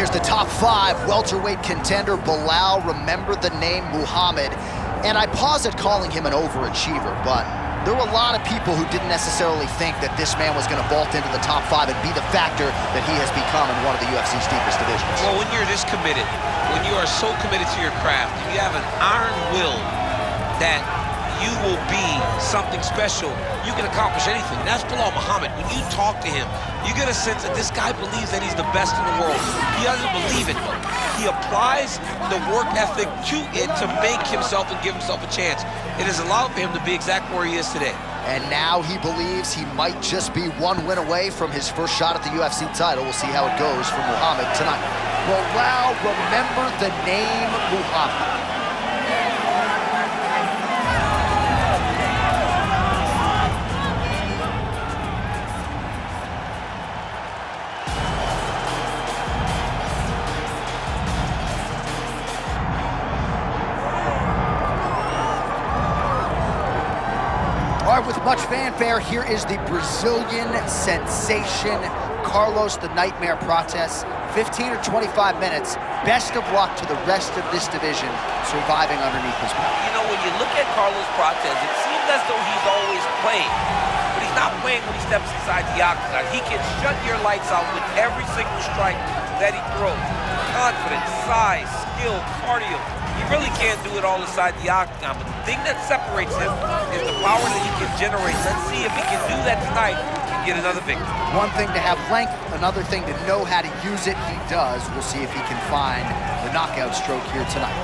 here's the top 5 welterweight contender, Belal. Remember the name Muhammad. And I pause at calling him an overachiever, but there were a lot of people who didn't necessarily think that this man was going to vault into the top 5 and be the factor that he has become in one of the UFC's deepest divisions. Well, when you're this committed, when you are so committed to your craft, you have an iron will that you will be something special. You can accomplish anything. That's Belal Muhammad. When you talk to him, you get a sense that this guy believes that he's the best in the world. He doesn't believe it, though. He applies the work ethic to it to make himself and give himself a chance. It has allowed for him to be exactly where he is today. And now he believes he might just be one win away from his first shot at the UFC title. We'll see how it goes for Muhammad tonight. Belal, remember the name Muhammad. All right, with much fanfare, here is the Brazilian sensation, Carlos the Nightmare Prates. 15 or 25 minutes. Best of luck to the rest of this division surviving underneath his belt. You know, when you look at Carlos Prates, it seems as though he's always playing. But he's not playing when he steps inside the octagon. He can shut your lights out with every single strike that he throws. Confidence, size, skill, cardio. He really can't do it all inside the octagon, but the thing that separates him is the power that he can generate. Let's see if he can do that tonight and get another victory. One thing to have length, another thing to know how to use it. He does. We'll see if he can find the knockout stroke here tonight.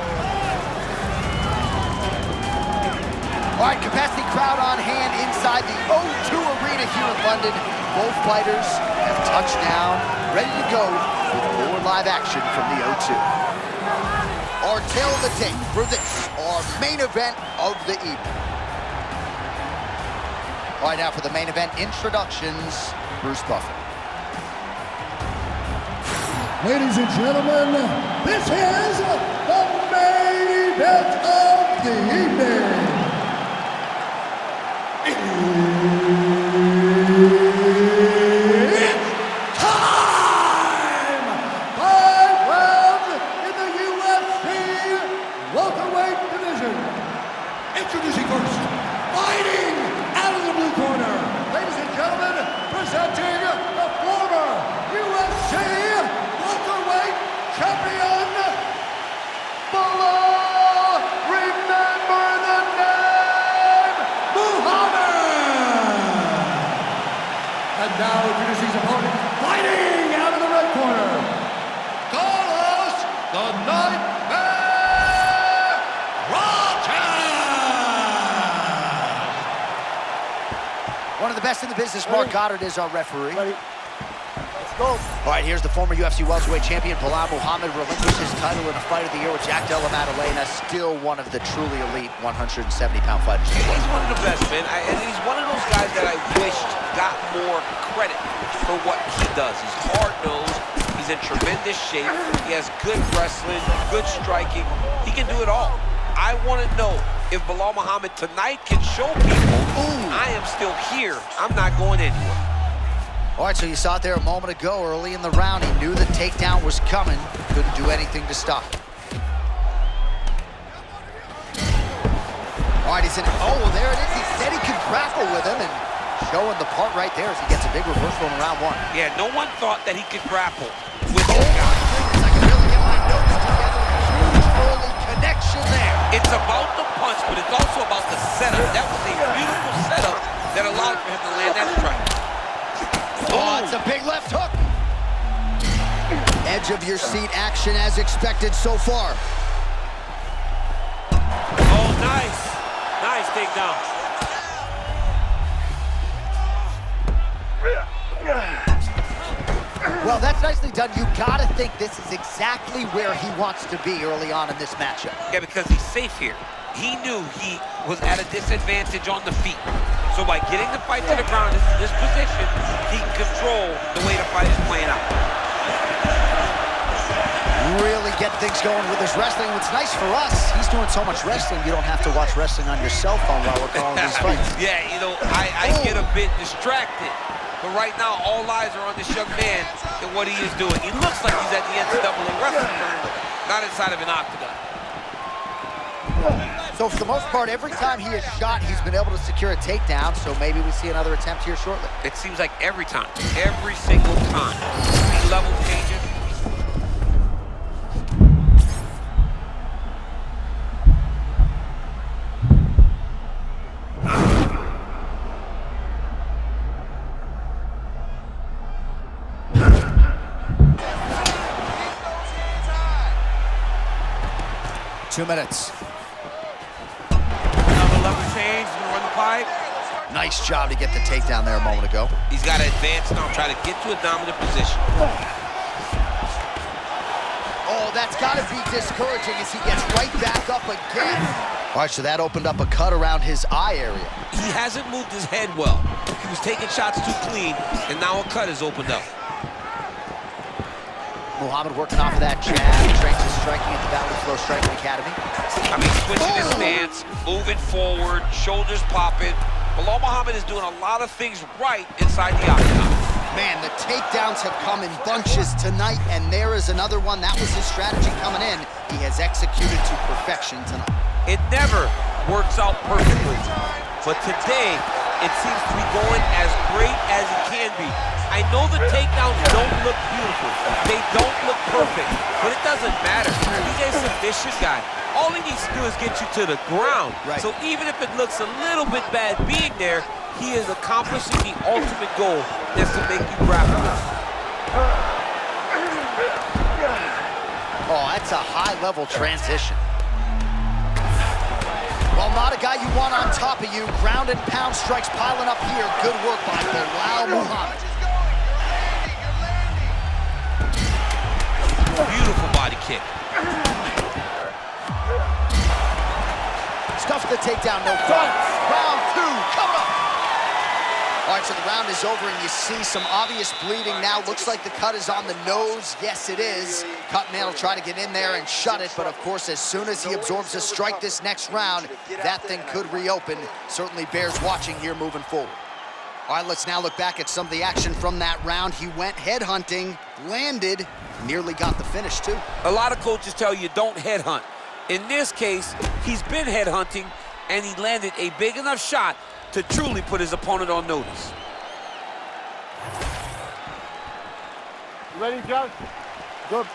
All right, capacity crowd on hand inside the O2 Arena here in London. Both fighters have touched down, ready to go with more live action from the O2. Our tale of the tape for this, our main event of the evening. All right, now for the main event introductions, Bruce Buffer. Ladies and gentlemen, this is the main event of the evening. Introducing first, fighting out of the blue corner, ladies and gentlemen, presenting the former UFC welterweight champion, Belal, remember the name, Muhammad! And now introducing his opponent, fighting out of the red corner, Carlos the Nightmare! One of the best in the business, Mark Goddard, is our referee. Ready. Let's go. All right, here's the former UFC welterweight champion, Belal Muhammad, relinquished his title in a fight of the year with Jack Della Maddalena, still one of the truly elite 170-pound fighters. He's one of the best, man. And he's one of those guys that I wished got more credit for what he does. He's hard-nosed. He's in tremendous shape. He has good wrestling, good striking. He can do it all. I want to know if Belal Muhammad tonight can show people, I am still here. I'm not going anywhere. All right, so you saw it there a moment ago, early in the round. He knew the takedown was coming. Couldn't do anything to stop it. All right, he's in. Oh, there it is. He said he could grapple with him, and showing the part right there as he gets a big reversal in round 1. Yeah, no one thought that he could grapple with this guy. I can really get my notes together. Huge early connection there. It's about the punch, but it's also about the setup. That was a beautiful setup that allowed for him to land that strike. Oh, it's a big left hook. Edge of your seat action as expected so far. Oh, nice. Nice takedown. Well, that's nicely done. You gotta think this is exactly where he wants to be early on in this matchup. Yeah, because he's safe here. He knew he was at a disadvantage on the feet. So by getting the fight to the ground in this position, he can control the way the fight is playing out. Really get things going with his wrestling. What's nice for us, he's doing so much wrestling, you don't have to watch wrestling on your cell phone while we're calling these fights. Yeah, you know, I get a bit distracted But right now, all eyes are on this young man and what he is doing. He looks like he's at the NCAA wrestling tournament, not inside of an octagon. So for the most part, every time he has shot, he's been able to secure a takedown, so maybe we see another attempt here shortly. It seems like every time, every single time. Level changing. 2 minutes. Another level change, he's gonna run the pipe. Nice job to get the takedown there a moment ago. He's got to advance now, try to get to a dominant position. Oh, that's got to be discouraging as he gets right back up again. All right, so that opened up a cut around his eye area. He hasn't moved his head well. He was taking shots too clean, and now a cut has opened up. Muhammad working off of that jab. He trains his striking at the Valley Flow Striking Academy. I mean, switching his stance, moving forward, shoulders popping. Bilal Muhammad is doing a lot of things right inside the octagon. Man, the takedowns have come in bunches tonight, and there is another one. That was his strategy coming in. He has executed to perfection tonight. It never works out perfectly, but today it seems to be going as great as it can be. I know the takedowns don't look beautiful. They don't look perfect, but it doesn't matter. He's a submission guy. All he needs to do is get you to the ground. Right. So even if it looks a little bit bad being there, he is accomplishing the ultimate goal, that's to make you grapple. Oh, that's a high-level transition. Well, not a guy you want on top of you. Ground and pound strikes piling up here. Good work by Bilal Muhammad. Beautiful body kick. Stuffs the takedown, no problem. Round 2, coming up. All right, so the round is over, and you see some obvious bleeding now. Looks like the cut is on the nose. Yes, it is. Cutman will try to get in there and shut it, but of course, as soon as he absorbs a strike this next round, that thing could reopen. Certainly bears watching here moving forward. All right, let's now look back at some of the action from that round. He went headhunting, landed, nearly got the finish, too. A lot of coaches tell you don't headhunt. In this case, he's been headhunting, and he landed a big enough shot to truly put his opponent on notice. You ready, John? Good.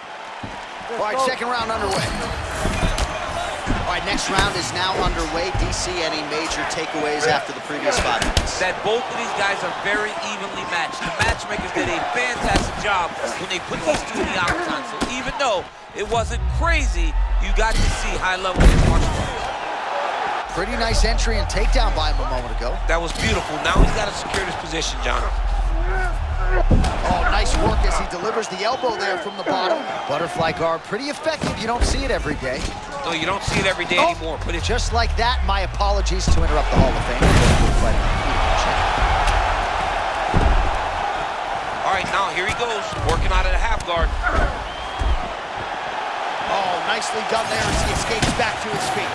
All right, second round underway. All right, next round is now underway. DC, any major takeaways after the previous 5 minutes? That both of these guys are very evenly matched. The matchmakers did a fantastic job when they put these two in the octagon. So even though it wasn't crazy, you got to see high-level martial arts. Pretty nice entry and takedown by him a moment ago. That was beautiful. Now he's got to secure this position, John. Oh, nice work as he delivers the elbow there from the bottom. Butterfly guard, pretty effective. You don't see it every day. No, you don't see it every day anymore. But it's just like that, my apologies to interrupt the Hall of Fame. All right, now here he goes, working out of the half guard. Oh, nicely done there as he escapes back to his feet.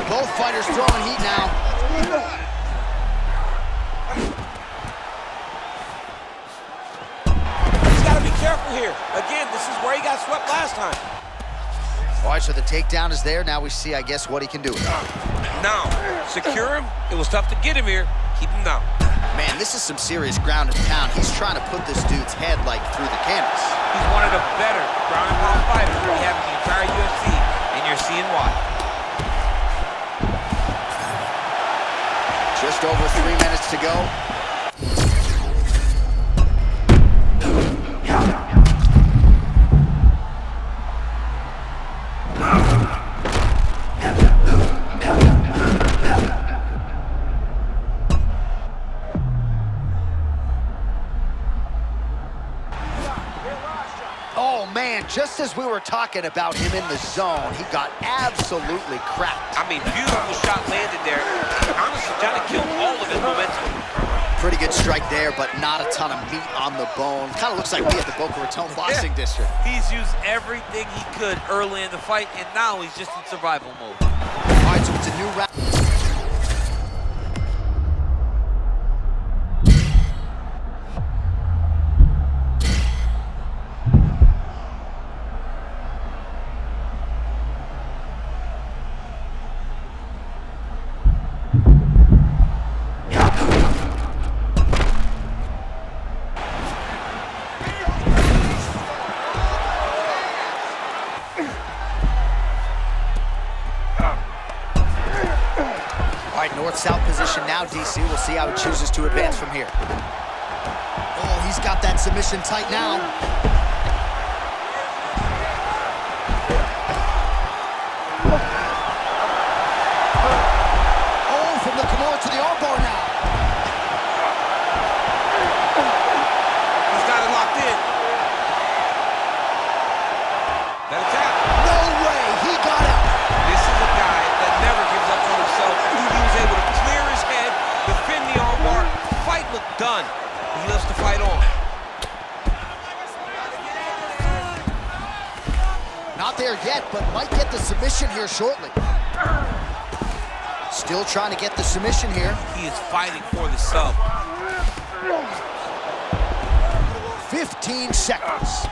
Both fighters throwing heat now. He's got to be careful here. Again, this is where he got swept last time. All right, so the takedown is there. Now we see, I guess, what he can do. Now, secure him. It was tough to get him here. Keep him down. Man, this is some serious ground and pound. He's trying to put this dude's head, like, through the canvas. He's one of the better ground and pound fighters we have in the entire UFC, and you're seeing why. Just over 3 minutes to go. Oh, man, just as we were talking about him in the zone, he got absolutely cracked. I mean, beautiful shot landed there. Honestly, trying to kill all of his momentum. Pretty good strike there, but not a ton of meat on the bone. Kind of looks like me at the Boca Raton Boxing District. He's used everything he could early in the fight, and now he's just in survival mode. All right, so it's a new round. north-south position now, DC. We'll see how he chooses to advance from here. Oh, he's got that submission tight now. Oh, from the Kimura to the armbar now. He's got it locked in. That's out. No way, he got out. This is a guy that never gives up on himself. He was able to clear his head, defend the armbar. Fight looked done. He lives to fight on. Not there yet, but might get the submission here shortly. Still trying to get the submission here. He is fighting for the sub. 15 seconds.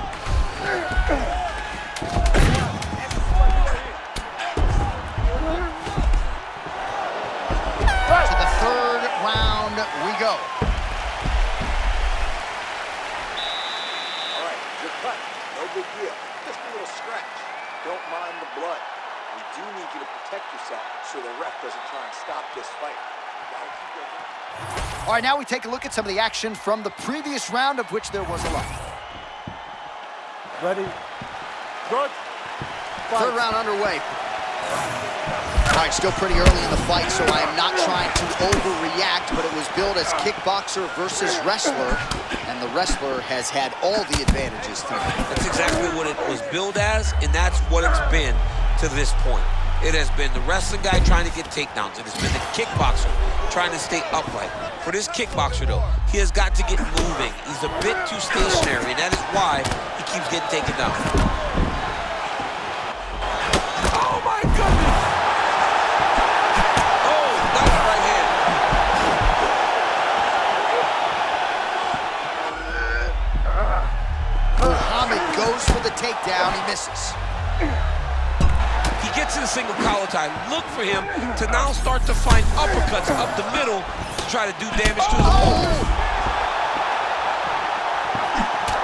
To the third round we go. All right, you're cut. No big deal. Just a little scratch. Don't mind the blood. We do need you to protect yourself so the ref doesn't try and stop this fight. Gotta keep your... All right, now we take a look at some of the action from the previous round, of which there was a lot. Ready? Good. Third round underway. All right, still pretty early in the fight, so I am not trying to overreact, but it was billed as kickboxer versus wrestler, and the wrestler has had all the advantages tonight. That's exactly what it was billed as, and that's what it's been to this point. It has been the wrestling guy trying to get takedowns. It has been the kickboxer trying to stay upright. For this kickboxer, though, he has got to get moving. He's a bit too stationary, and that is why he keeps getting taken down. Oh, my goodness! Oh, nice right hand. Muhammad goes for the takedown. He misses. He gets in a single collar tie. Look for him to now start to find uppercuts up the middle to try to do damage to his opponent.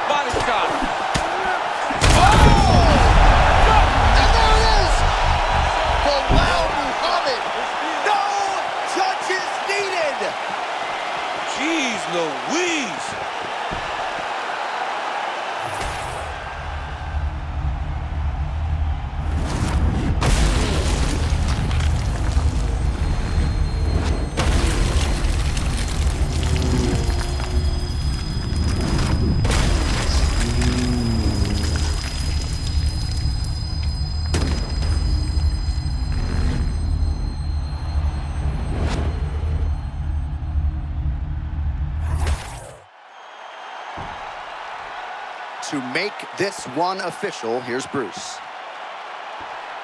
Body shot. And there it is! Bilal Muhammad. No judges needed. Jeez Louise. To make this one official, here's Bruce.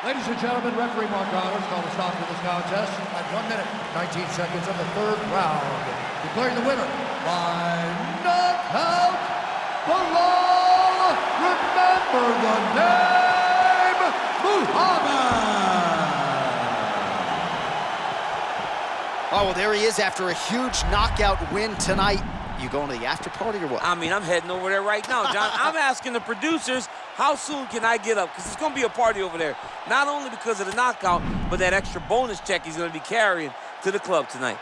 Ladies and gentlemen, referee Mark Honors called a stop to this contest at 1 minute, 19 seconds of the third round. Declaring the winner by knockout, Bilal, remember the name, Muhammad. Oh, well, there he is after a huge knockout win tonight. You going to the after party or what? I mean, I'm heading over there right now, John. I'm asking the producers, how soon can I get up? Because it's going to be a party over there. Not only because of the knockout, but that extra bonus check he's going to be carrying to the club tonight.